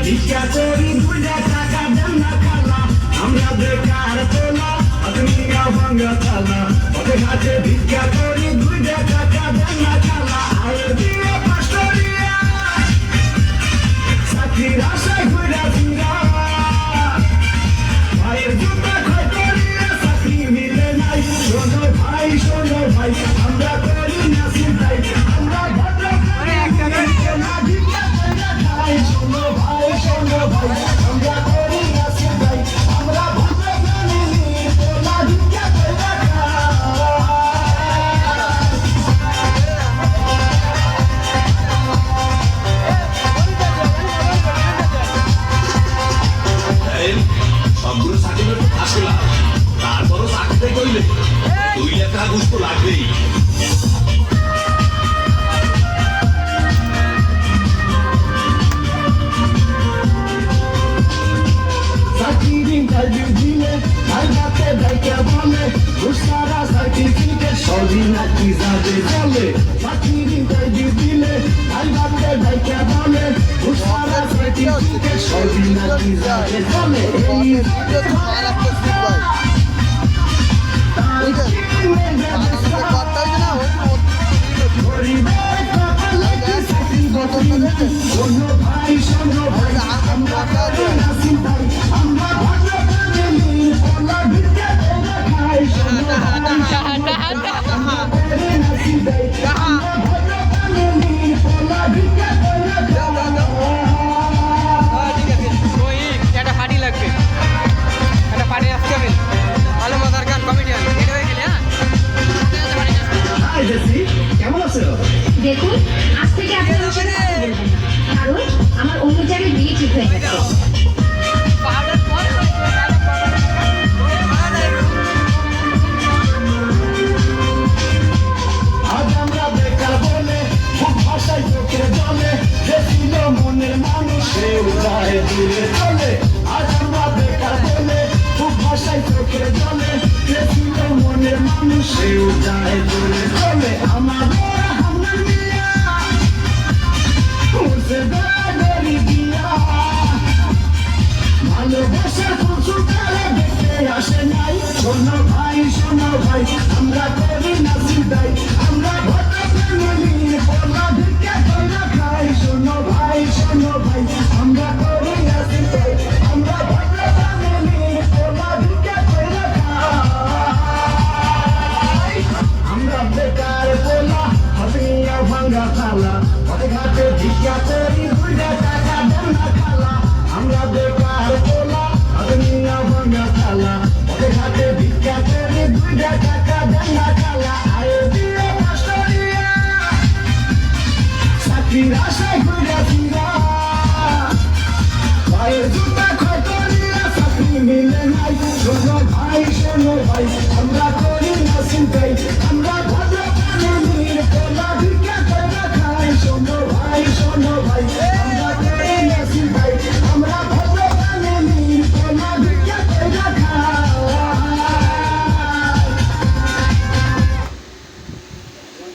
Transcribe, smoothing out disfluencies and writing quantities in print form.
ভিক্ষা করি দুইটা টাকা দেন না খালা আমরা বেকার তোলা দুনিয়া ভাঙা থালা পথে ঘাটে ভিক্ষা করি দুইটা টাকা দেন না খালা আয় দিয়ে পাশরিয়া চাকরির আশায় ঘুরা ফিরা ভাইয়ের জুতা ক্ষয় করিয়া চাকরি মিলে নাই শোনো ভাই আমরা করি না চিন্তাই আমরা ভদ্র না ভিক্ষা কইরা খাই শোনো ভাই আমরা করি না চিন্তাই আমরা ভদ্র না ভিক্ষা কইরা খাই সবগুলো সার্টিফিকেট আসলে তারপরও চাকরিতে কইলে 2 লাখ টাকা ঘুষ তো লাগবেই চাকরির ইন্টারভিউ দিলে ভাইবাতে ডাইকে বলে ঘুষারা সার্টিফিকেট সবই নাকি যাবে চলে চাকরির ইন্টারভিউ দিলে ভাইবাতে ডাইকে বলে ঘুষারা সার্টিফিকেট সবই নাকি যাবে চলে এই শোনো ভাই আমরা না চিন্তাই আমরা ভদ্র ফ্যামিলি ওলা ভিক্ষা কইরা খাই শোনো ভাই না চিন্তাই আমরা ভদ্র ফ্যামিলি ওলা ভিক্ষা কইরা খাই ঠিক আছে ওই একটা পার্টি লাগবে একটা পার্টি আসতে হবে ভালো মজার গান কমেডিয়ান এটা হয়ে গেলে হাই জেসি কেমন আছো দেখুন আজ থেকে আপনি আমার সাথে কথা বলবেন না কারণ আমার অন্য জায়গায় বিয়ে ঠিক হয়ে গেছে আজ আমরা বেকার বলে খুব ভাষায় চোখে জলে যে ছিল মনের মানুষ সেও যায় দূরে চলে আজ আমরা বেকার বলে খুব ভাষায় চোখে জলে যে ছিল মনের মানুষ সেও যায় দূরে চলে আমাদের হামলা মিয়া মুছে দাঁড়ি দিয়া ভালোবাসার প্রচুর তারা দেখতে আসে নাই শোনো ভাই আমরা করি না চিন্তাই আমরা ভদ্র ফ্যামিলি ওলা ভিক্ষা কইরা খাই শোনো ভাই আমরা করি না চিন্তাই আমরা ভদ্র ফ্যামিলি ওলা ভিক্ষা কইরা খাই আমরা বেকার পোলা হাতিয়া ভাঙ্গা থালা পথে ঘাটে ভিক্ষা করি দুইটা টাকা দেন না খালা আমরা বেকার পোলা হাতিয়া ভাঙ্গা থালা পথে ঘাটে ভিক্ষা করি দুইটা টাকা দেন না খালা আয় দিয়ে পাশরিয়া চাকরির আশায় ঘুরে ফিরা